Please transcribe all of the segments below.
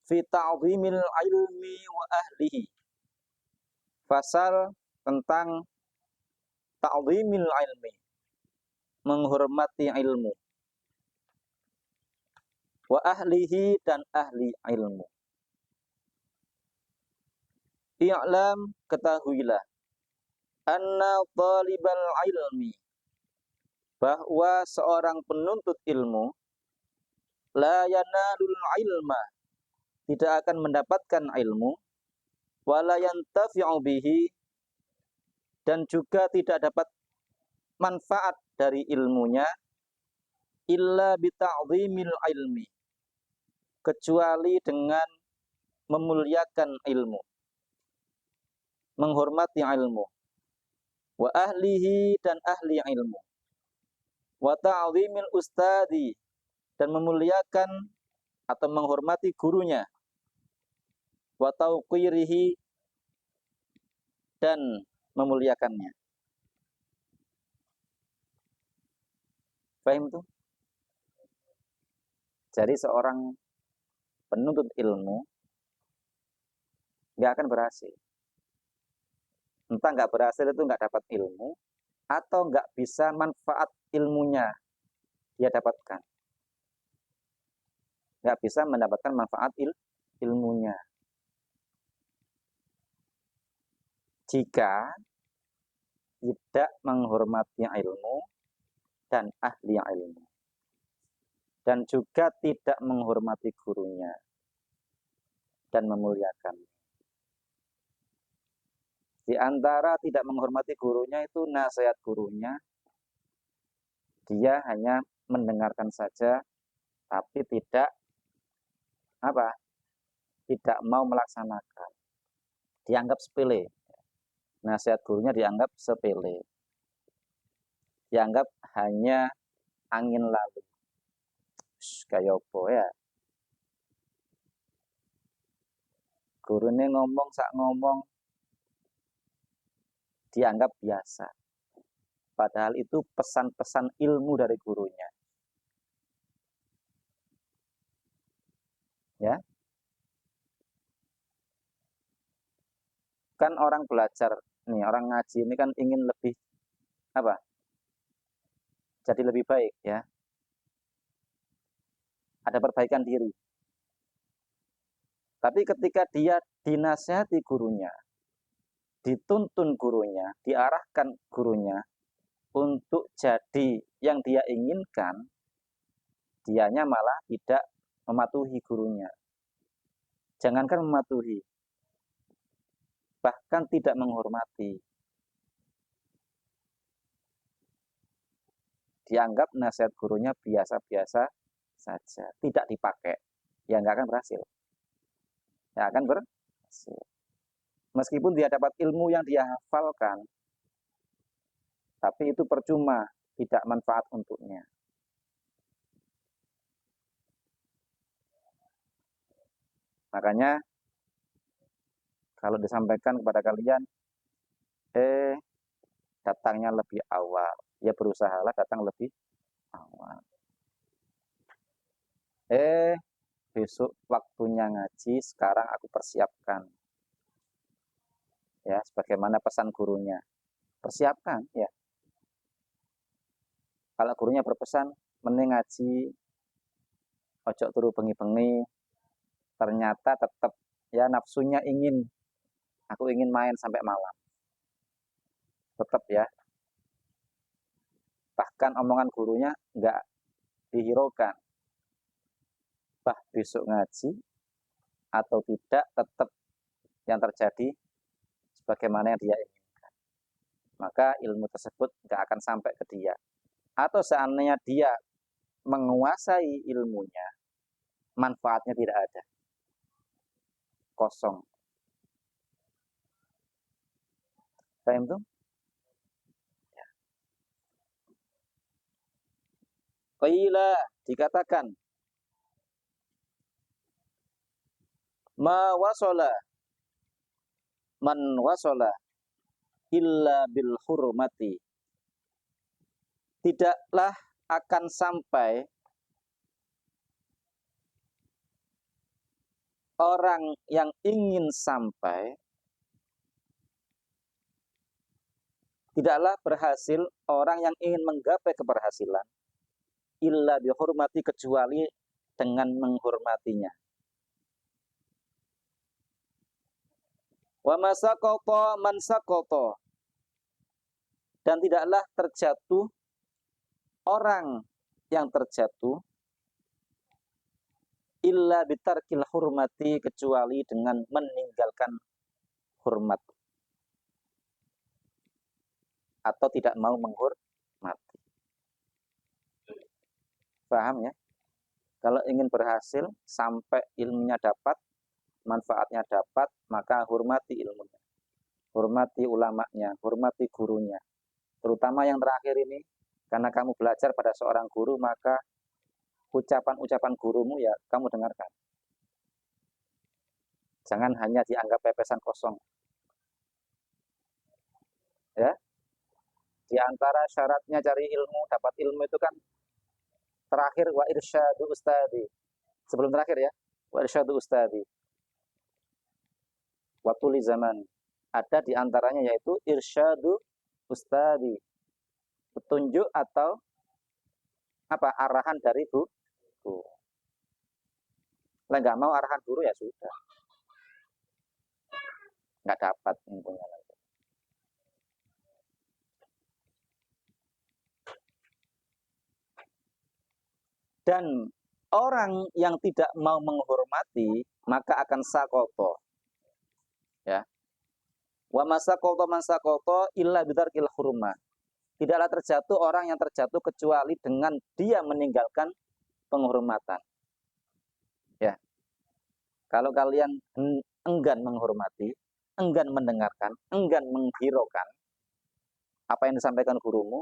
fi ta'zimil ilmi wa ahlihi. Fasal tentang ta'zimil ilmi, menghormati ilmu, wa ahlihi, dan ahli ilmu. I'lam, ketahuilah, anna talibal ilmi, bahwa seorang penuntut ilmu, la yanalul ilma, tidak akan mendapatkan ilmu, wala yantafi'u bihi, dan juga tidak dapat manfaat dari ilmunya, illa bita'zimil ilmi, kecuali dengan memuliakan ilmu, menghormati ilmu, wa ahlihi, dan ahli ilmu, wa ta'zimil ustadi, dan memuliakan atau menghormati gurunya, wa tauqirihi, dan memuliakannya. Paham tuh? Jadi seorang penuntut ilmu nggak akan berhasil. Entah nggak berhasil itu nggak dapat ilmu, atau nggak bisa manfaat ilmunya dia dapatkan. Nggak bisa mendapatkan manfaat ilmunya. Jika tidak menghormati ilmu dan ahli ilmu, dan juga tidak menghormati gurunya dan memuliakan. Di antara tidak menghormati gurunya itu nasihat gurunya, dia hanya mendengarkan saja, tapi tidak tidak mau melaksanakan. Dianggap sepele. Nasihat gurunya dianggap sepele. Dianggap hanya angin lalu. Kayak apa ya? Gurunya ngomong sak ngomong dianggap biasa. Padahal itu pesan-pesan ilmu dari gurunya. Ya. Kan orang belajar nih, orang ngaji ini kan ingin lebih jadi lebih baik, ya. Ada perbaikan diri. Tapi ketika dia dinasihati gurunya, dituntun gurunya, diarahkan gurunya untuk jadi yang dia inginkan, dianya malah tidak mematuhi gurunya. Jangankan mematuhi, bahkan tidak menghormati. Dianggap nasihat gurunya biasa-biasa saja, tidak dipakai, ya nggak akan berhasil. Ya akan berhasil. Meskipun dia dapat ilmu yang dia hafalkan, tapi itu percuma, tidak manfaat untuknya. Makanya kalau disampaikan kepada kalian, datangnya lebih awal, ya berusahalah datang lebih awal. Besok waktunya ngaji, sekarang aku persiapkan. Ya, sebagaimana pesan gurunya. Persiapkan, ya. Kalau gurunya berpesan, mending ngaji, ojo turu bengi-bengi, ternyata tetap ya nafsunya aku ingin main sampai malam. Tetap ya. Bahkan omongan gurunya nggak dihiraukan. Besok ngaji atau tidak, tetap yang terjadi sebagaimana yang dia inginkan. Maka ilmu tersebut nggak akan sampai ke dia. Atau seandainya dia menguasai ilmunya, manfaatnya tidak ada. Kosong. Paham tuh? Ya. Qila, dikatakan, ma wasala man wasala illa bil hurmati, tidaklah akan sampai orang yang ingin sampai, tidaklah berhasil orang yang ingin menggapai keberhasilan illa bihormati, kecuali dengan menghormatinya. Wa masaqata man saqata, dan tidaklah terjatuh orang yang terjatuh illa bitarkil hurmati, kecuali dengan meninggalkan hormat atau tidak mau menghormati. Paham ya? Kalau ingin berhasil sampai ilmunya dapat, manfaatnya dapat, maka hormati ilmunya, hormati ulamanya, hormati gurunya. Terutama yang terakhir ini, karena kamu belajar pada seorang guru, maka ucapan-ucapan gurumu ya kamu dengarkan. Jangan hanya dianggap pepesan kosong. Ya, di antara syaratnya cari ilmu, dapat ilmu itu kan terakhir wa irsyadu ustadi. Sebelum terakhir ya, wa irsyadu ustadi. Wa tuli zaman. Ada di antaranya yaitu irsyadu ustadi. Petunjuk atau apa, arahan dari guru. Lah nggak mau arahan guru ya sudah, nggak dapat ilmunya nanti. Dan orang yang tidak mau menghormati maka akan sakoto, ya. Wa masakoto man sakoto illa bidarkil hurma. Tidaklah terjatuh orang yang terjatuh kecuali dengan dia meninggalkan penghormatan. Ya. Kalau kalian enggan menghormati, enggan mendengarkan, enggan menghiraukan apa yang disampaikan gurumu,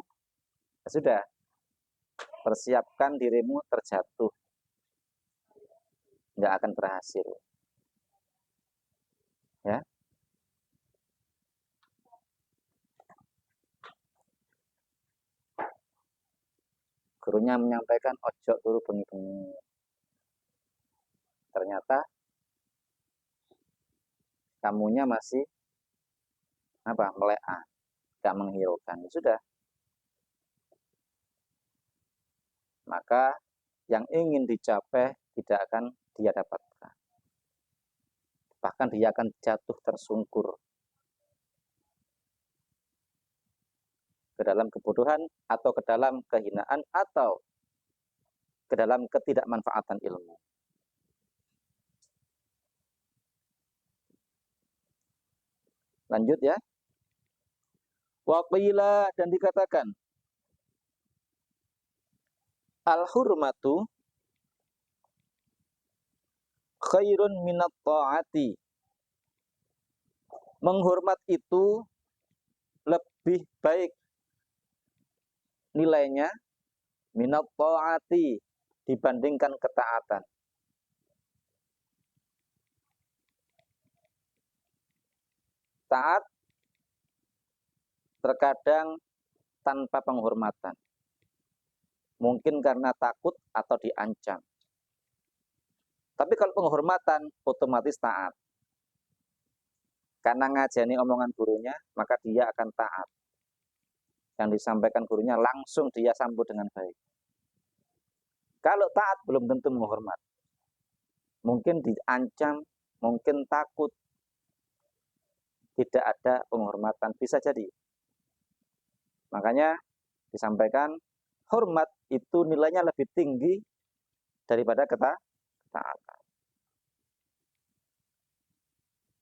ya sudah, persiapkan dirimu terjatuh, nggak akan berhasil. Ya. Gurunya menyampaikan ojo turu bengi-bengi. Ternyata kamunya masih apa, melea, nggak menghiraukan. Ya sudah. Maka yang ingin dicapai tidak akan dia dapatkan. Bahkan dia akan jatuh tersungkur ke dalam kebodohan atau ke dalam kehinaan atau ke dalam ketidakmanfaatan ilmu. Lanjut ya. Waqila, dan dikatakan al-hurmatu khairun minat ta'ati. Menghormat itu lebih baik nilainya minat ta'ati, dibandingkan ketaatan. Taat terkadang tanpa penghormatan. Mungkin karena takut atau diancam. Tapi kalau penghormatan otomatis taat. Karena ngajani omongan gurunya, maka dia akan taat. Yang disampaikan gurunya langsung dia sambut dengan baik. Kalau taat belum tentu menghormat. Mungkin diancam, mungkin takut, tidak ada penghormatan, bisa jadi. Makanya disampaikan hormat itu nilainya lebih tinggi daripada ketaatan.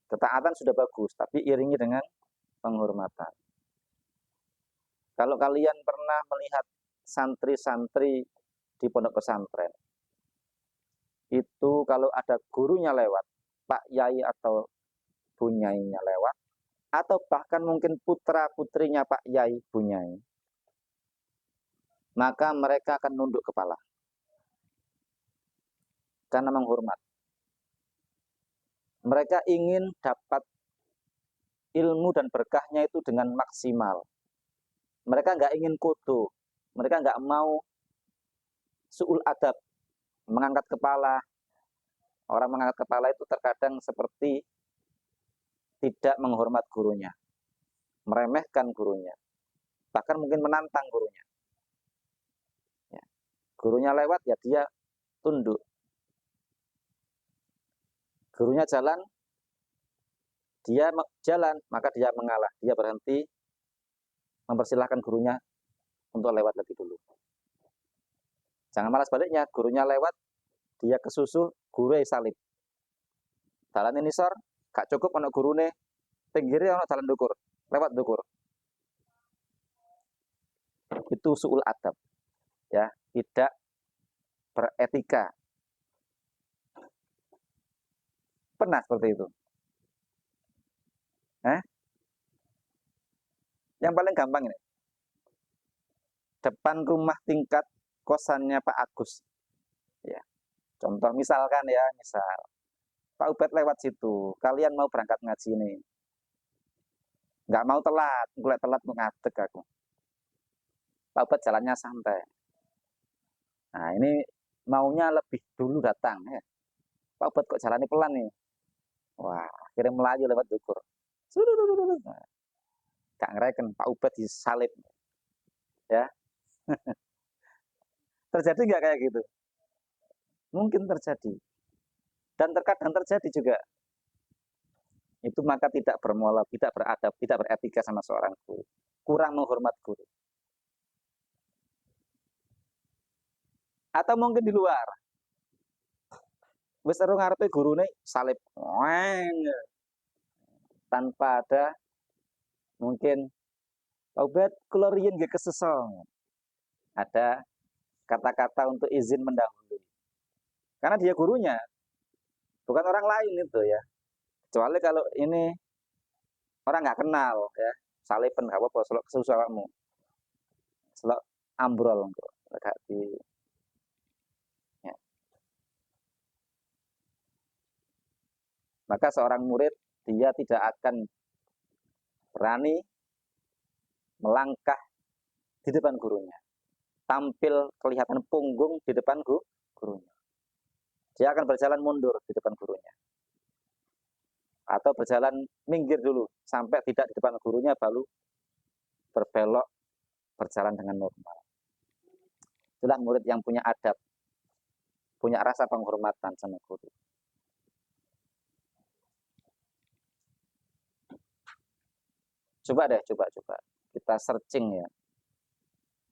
Ketaatan sudah bagus, tapi iringi dengan penghormatan. Kalau kalian pernah melihat santri-santri di pondok pesantren, itu kalau ada gurunya lewat, Pak Yai atau Bu Nyainya lewat, atau bahkan mungkin putra-putrinya Pak Yai, Bu Nyai, maka mereka akan nunduk kepala karena menghormat. Mereka ingin dapat ilmu dan berkahnya itu dengan maksimal. Mereka nggak ingin kodo, mereka nggak mau su'ul adab, mengangkat kepala, Orang mengangkat kepala itu terkadang seperti tidak menghormat gurunya, meremehkan gurunya, bahkan mungkin menantang gurunya. Ya. Gurunya lewat, ya dia tunduk. Gurunya jalan, dia jalan, maka dia mengalah. Dia berhenti, mempersilahkan gurunya untuk lewat lebih dulu. Jangan malah sebaliknya, gurunya lewat, dia kesusu, guru salib. Dalan ini sor, gak cukup anak gurune, pinggirnya anak jalan dukur, lewat dukur. Itu su'ul adab, ya, tidak beretika. Pernah seperti itu? Yang paling gampang ini, depan rumah tingkat kosannya Pak Agus, ya. Contoh misalkan ya, misal Pak Ubed lewat situ, kalian mau berangkat ngaji nih, nggak mau telat, gue telat ngadeg aku. Pak Ubed jalannya santai. Nah ini maunya lebih dulu datang, ya. Pak Ubed kok jalannya pelan nih, wah akhirnya melaju lewat dukur. Nah, gak ngereken Pak Ubed disalib, ya. Terjadi nggak kayak gitu? Mungkin terjadi, dan terkadang terjadi juga. Itu maka tidak bermoral, tidak beradab, tidak beretika sama seorang guru, kurang menghormat guru. Atau mungkin di luar, wis ero ngarepe gurune salib, tanpa ada mungkin Pak Ubed kula riyen nggih kesesong. Ada kata-kata untuk izin mendahului. Karena dia gurunya, bukan orang lain itu ya. Kecuali kalau ini orang nggak kenal ya, salipen gak apa-apa, selok kesusu awakmu. Selok ambrol kok, gak di ya. Maka seorang murid dia tidak akan berani melangkah di depan gurunya, tampil kelihatan punggung di depan gurunya. Dia akan berjalan mundur di depan gurunya, atau berjalan minggir dulu sampai tidak di depan gurunya, baru berbelok berjalan dengan normal. Itulah murid yang punya adab, punya rasa penghormatan sama guru. Coba deh, coba kita searching ya,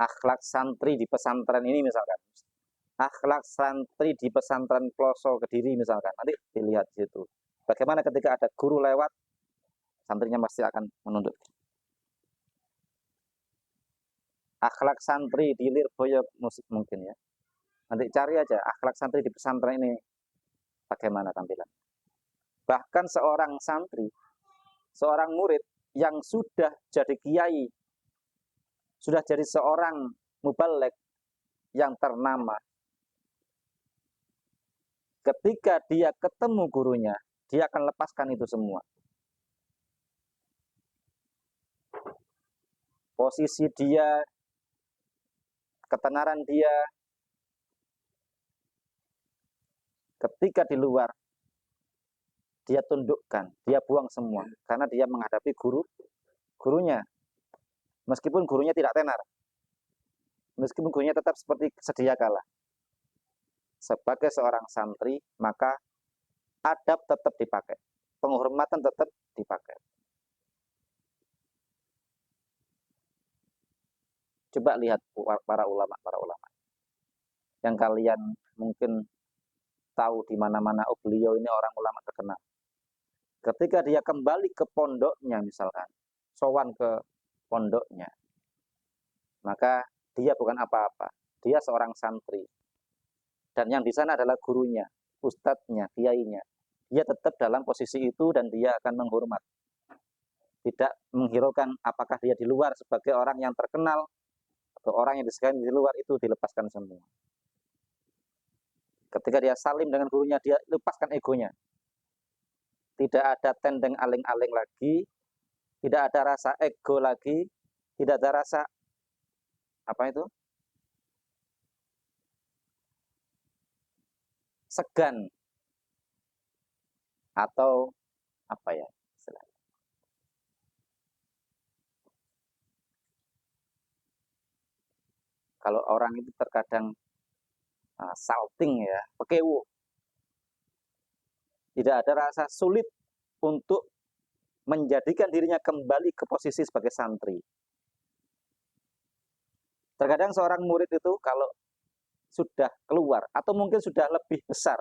akhlak santri di pesantren ini misalkan, akhlak santri di pesantren Ploso Kediri misalkan, nanti dilihat di situ. Bagaimana ketika ada guru lewat, santrinya pasti akan menunduk. Akhlak santri di Lirboyo musik mungkin ya. Nanti cari aja akhlak santri di pesantren ini bagaimana tampilan. Bahkan seorang santri, seorang murid yang sudah jadi kiai, sudah jadi seorang mubalek yang ternama, ketika dia ketemu gurunya, dia akan lepaskan itu semua. Posisi dia, ketenaran dia, ketika di luar, dia tundukkan, dia buang semua, karena dia menghadapi gurunya. Meskipun gurunya tidak tenar, meskipun gurunya tetap seperti sedia kala. Sebagai seorang santri, maka adab tetap dipakai, penghormatan tetap dipakai. Coba lihat para ulama yang kalian mungkin tahu di mana-mana, oh beliau ini orang ulama terkenal. Ketika dia kembali ke pondoknya misalkan, sowan ke pondoknya, maka dia bukan apa-apa, dia seorang santri. Dan yang di sana adalah gurunya, ustadznya, kiainya. Dia tetap dalam posisi itu dan dia akan menghormat. Tidak menghiraukan apakah dia di luar sebagai orang yang terkenal atau orang yang disegani di luar, itu dilepaskan semua. Ketika dia salim dengan gurunya, dia lepaskan egonya. Tidak ada tendeng aling-aling lagi, tidak ada rasa ego lagi, tidak ada rasa apa itu? Segan atau apa ya istilahnya. Kalau orang itu terkadang salting ya, pekewo, tidak ada rasa sulit untuk menjadikan dirinya kembali ke posisi sebagai santri. Terkadang seorang murid itu kalau sudah keluar atau mungkin sudah lebih besar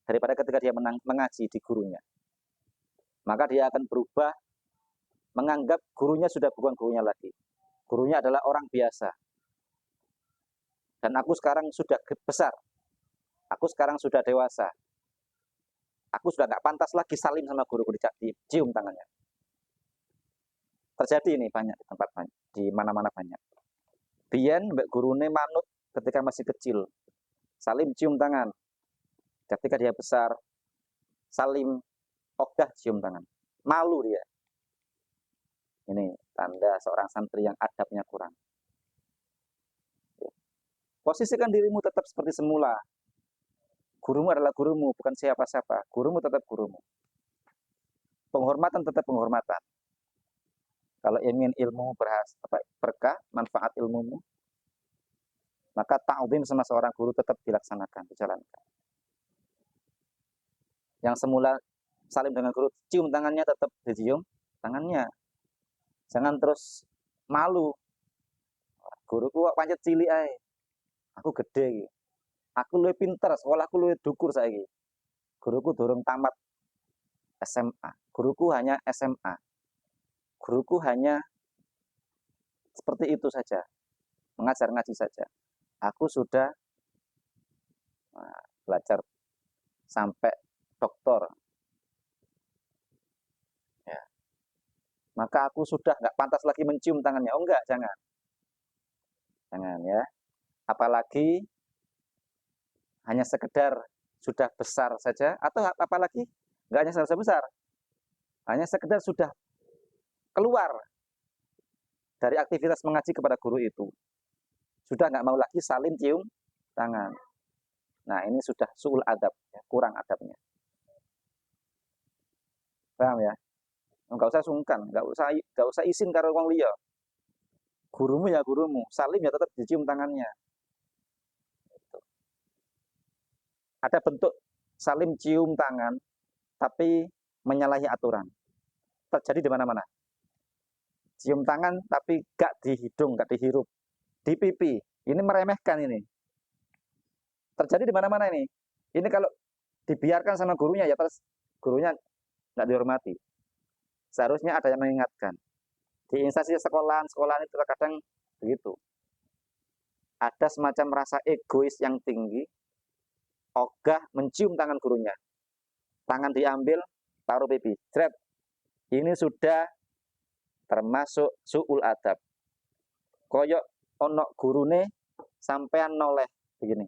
daripada ketika dia mengaji di gurunya, maka dia akan berubah menganggap gurunya sudah bukan gurunya lagi. Gurunya adalah orang biasa. Dan aku sekarang sudah besar. Aku sekarang sudah dewasa. Aku sudah nggak pantas lagi salim sama guruku, dicium tangannya. Terjadi ini banyak di tempat banyak, di mana-mana banyak. Biyen mbak gurune manut ketika masih kecil. Salim cium tangan. Ketika dia besar, salim ogah cium tangan. Malu dia. Ini tanda seorang santri yang adabnya kurang. Posisikan dirimu tetap seperti semula. Gurumu adalah gurumu, bukan siapa-siapa. Gurumu tetap gurumu. Penghormatan tetap penghormatan. Kalau ingin ilmu berkah, manfaat ilmumu, maka ta'zim sama seorang guru tetap dilaksanakan, dijalankan. Yang semula salim dengan guru, cium tangannya tetap dicium tangannya. Jangan terus malu. Guruku pancet cilik ae. Aku gede iki. Aku luwih pinter, sekolahku luwih dukur saiki. Guruku durung tamat SMA. Guruku hanya SMA. Guruku hanya seperti itu saja. Mengajar ngaji saja. Aku sudah belajar sampai doktor. Ya. Maka aku sudah nggak pantas lagi mencium tangannya. Oh enggak, jangan. Jangan ya. Apalagi hanya sekedar sudah besar saja, atau apalagi nggak hanya sekedar besar, hanya sekedar sudah keluar dari aktivitas mengaji kepada guru itu, sudah nggak mau lagi salim cium tangan. Nah ini sudah su'ul adab, ya, kurang adabnya. Paham ya? Nggak usah sungkan, nggak usah izin karo wong liya. Gurumu ya gurumu, salim ya tetap dicium tangannya. Ada bentuk salim cium tangan, tapi menyalahi aturan. Terjadi di mana-mana. Cium tangan, tapi gak di hidung, gak dihirup. Di pipi. Ini meremehkan ini. Terjadi di mana-mana ini. Ini kalau dibiarkan sama gurunya, ya terus gurunya gak dihormati. Seharusnya ada yang mengingatkan. Di instansi sekolahan itu terkadang begitu. Ada semacam rasa egois yang tinggi, ogah mencium tangan gurunya. Tangan diambil, taruh pipi. Jret. Ini sudah termasuk su'ul adab. Koyok onok gurune sampean noleh begini.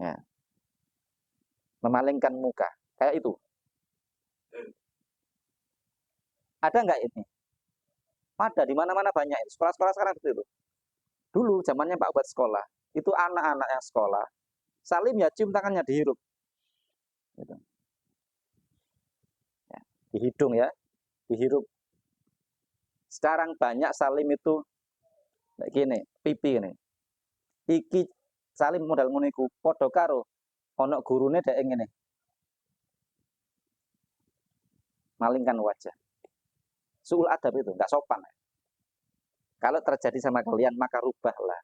Ya. Memalingkan muka. Kayak itu. Ada nggak ini? Ada, di mana-mana banyak. Sekolah-sekolah sekarang seperti itu. Dulu zamannya Pak buat sekolah, itu anak-anak yang sekolah, salim ya cium tangannya dihirup. Gitu. Ya, di hidung ya, dihirup. Sekarang banyak salim itu kayak gini, pipi ini. Iki salim modal muniku, podo karo onok gurune dek ngene. Malingkan wajah. Su'ul adab itu, nggak sopan. Kalau terjadi sama kalian, maka rubahlah.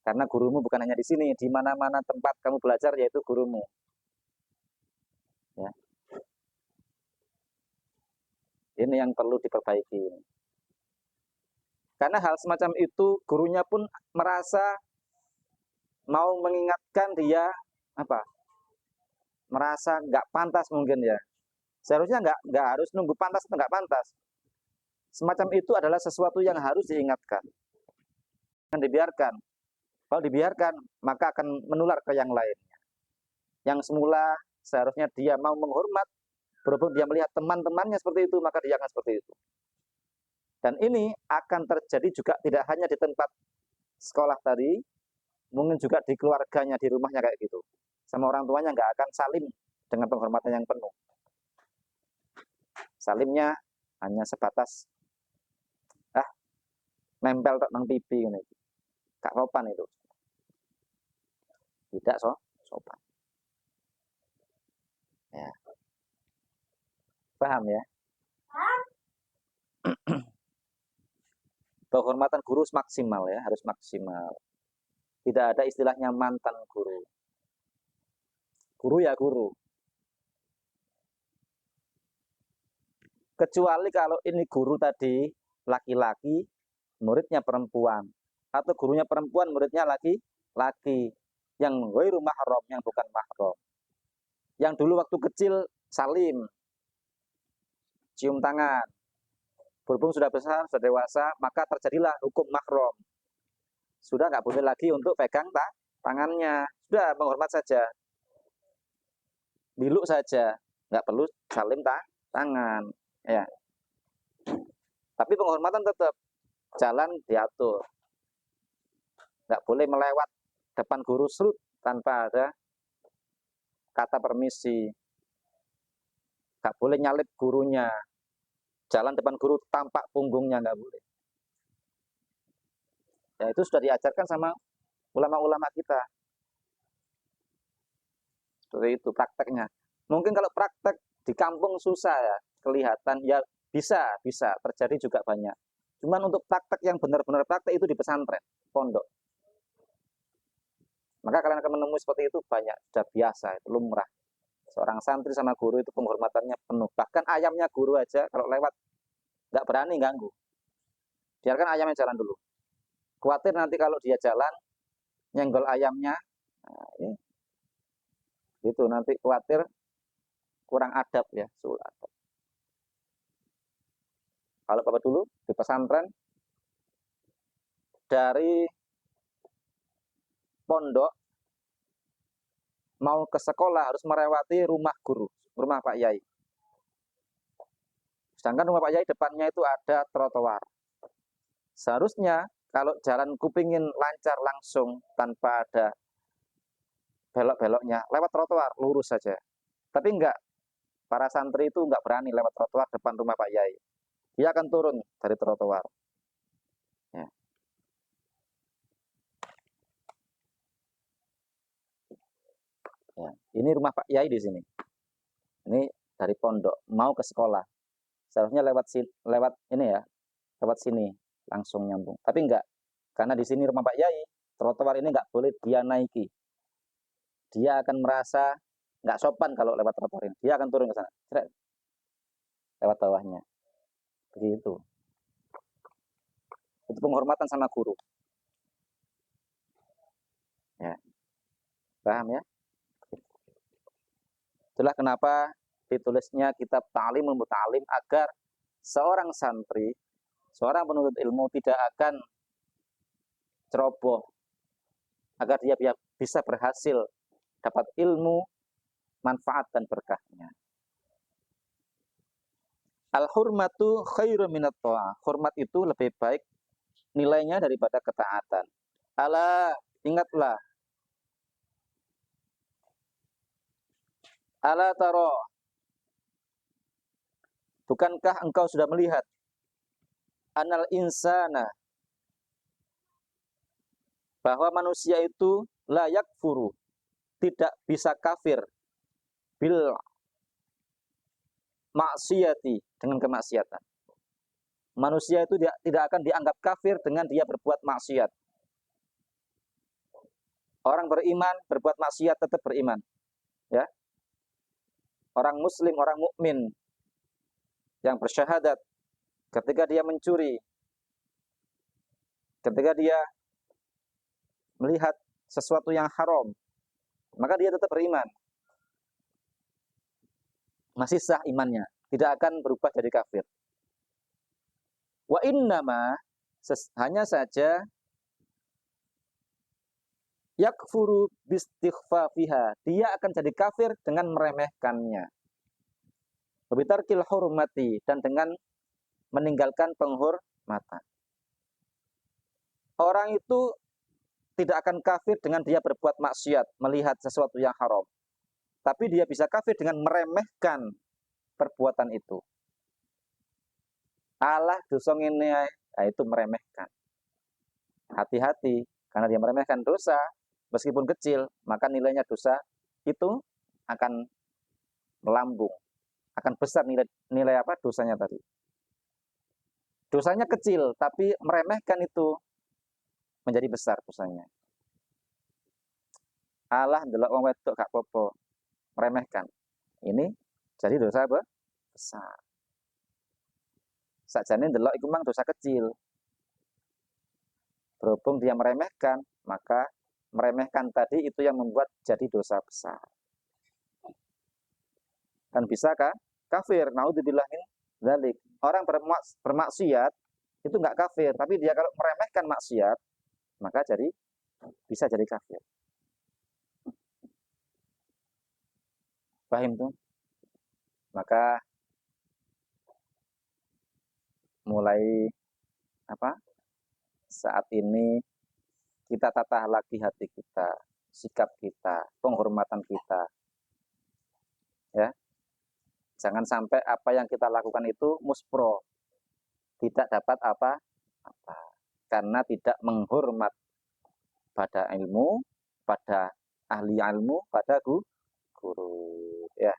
Karena gurumu bukan hanya di sini, di mana-mana tempat kamu belajar yaitu gurumu. Ya. Ini yang perlu diperbaiki. Karena hal semacam itu, gurunya pun merasa mau mengingatkan dia apa? Merasa nggak pantas mungkin ya. Seharusnya nggak harus nunggu pantas atau nggak pantas. Semacam itu adalah sesuatu yang harus diingatkan. Jangan dibiarkan. Kalau dibiarkan, maka akan menular ke yang lainnya. Yang semula seharusnya dia mau menghormat, berhubung dia melihat teman-temannya seperti itu, maka dia akan seperti itu. Dan ini akan terjadi juga tidak hanya di tempat sekolah tadi, mungkin juga di keluarganya, di rumahnya kayak gitu. Sama orang tuanya nggak akan salim dengan penghormatan yang penuh. Salimnya hanya sebatas nempel tok nang pipi ngene iki. Gak sopan itu. Tidak sopan. Ya. Paham ya? Penghormatan guru maksimal ya, harus maksimal. Tidak ada istilahnya mantan guru. Guru ya guru. Kecuali kalau ini guru tadi laki-laki, muridnya perempuan. Atau gurunya perempuan, muridnya laki-laki. Yang ghairu mahram, yang bukan mahram. Yang dulu waktu kecil salim, cium tangan. Berhubung sudah besar, sudah dewasa, maka terjadilah hukum mahram. Sudah nggak boleh lagi untuk pegang tangannya. Sudah menghormat saja. Biluk saja, nggak perlu salim tangan. Ya. Tapi penghormatan tetap jalan diatur. Nggak boleh melewat depan guru serut tanpa ada kata permisi. Nggak boleh nyalip gurunya. Jalan depan guru tampak punggungnya, nggak boleh. Ya, itu sudah diajarkan sama ulama-ulama kita. Seperti itu prakteknya. Mungkin kalau praktek di kampung susah ya, kelihatan ya bisa terjadi juga banyak. Cuman untuk praktek yang benar-benar praktek itu di pesantren, pondok. Maka kalian akan menemui seperti itu banyak, sudah biasa, itu lumrah. Seorang santri sama guru itu penghormatannya penuh. Bahkan ayamnya guru aja kalau lewat nggak berani ganggu. Biarkan ayamnya jalan dulu. Khawatir nanti kalau dia jalan nyenggol ayamnya, nah, itu nanti khawatir kurang adab ya, sul adab. Kalau Bapak dulu di pesantren dari pondok mau ke sekolah harus melewati rumah guru, rumah Pak Yai. Sedangkan rumah Pak Yai depannya itu ada trotoar. Seharusnya kalau jalan kupingin lancar langsung tanpa ada belok-beloknya, lewat trotoar lurus saja. Tapi enggak, para santri itu enggak berani lewat trotoar depan rumah Pak Yai. Dia akan turun dari trotoar. Ya. Ya. Ini rumah Pak Yai di sini. Ini dari pondok mau ke sekolah. Seharusnya lewat ini ya, lewat sini langsung nyambung. Tapi enggak, karena di sini rumah Pak Yai, trotoar ini enggak boleh dia naiki. Dia akan merasa enggak sopan kalau lewat trotoar ini. Dia akan turun ke sana, lewat bawahnya. Begitu. Itu penghormatan sama guru. Ya. Paham ya? Itulah kenapa ditulisnya kitab Ta'limul Muta'alim agar seorang santri, seorang penuntut ilmu tidak akan ceroboh, agar dia bisa berhasil dapat ilmu, manfaat dan berkahnya. Al-hurmatu khairu minat ta'ah. Hormat itu lebih baik nilainya daripada ketaatan. Ala, ingatlah. Ala taro. Bukankah engkau sudah melihat anal insana, bahwa manusia itu layak furu, tidak bisa kafir bil maksiati, dengan kemaksiatan. Manusia itu tidak akan dianggap kafir dengan dia berbuat maksiat. Orang beriman berbuat maksiat tetap beriman, ya. Orang muslim, orang mukmin yang bersyahadat, ketika dia mencuri, ketika dia melihat sesuatu yang haram, maka dia tetap beriman. Masih sah imannya, tidak akan berubah jadi kafir. Wa innama, hanya saja yakfuru bistighfafiha, dia akan jadi kafir dengan meremehkannya. Bitarkil hurmati, dan dengan meninggalkan penghormatan. Orang itu tidak akan kafir dengan dia berbuat maksiat, melihat sesuatu yang haram. Tapi dia bisa kafir dengan meremehkan perbuatan itu. Allah dosa ngene, nah itu meremehkan. Hati-hati, karena dia meremehkan dosa, meskipun kecil, maka nilainya dosa itu akan melambung, akan besar nilai apa dosanya tadi. Dosanya kecil, tapi meremehkan itu menjadi besar dosanya. Allah ndelok wong wedok gak apa-apa, meremehkan. Ini jadi dosa apa? Besar. Sakjane ndelok iku mang dosa kecil. Berhubung dia meremehkan, maka meremehkan tadi itu yang membuat jadi dosa besar. Dan bisakah kafir? Naudzubillah min dzalik. Orang bermaksiat itu enggak kafir, tapi dia kalau meremehkan maksiat, maka bisa jadi kafir. Paham tuh? Maka mulai saat ini kita tata lagi hati kita, sikap kita, penghormatan kita. Ya. Jangan sampai apa yang kita lakukan itu muspro. Tidak dapat apa-apa. Karena tidak menghormat pada ilmu, pada ahli ilmu, pada guru. Ya.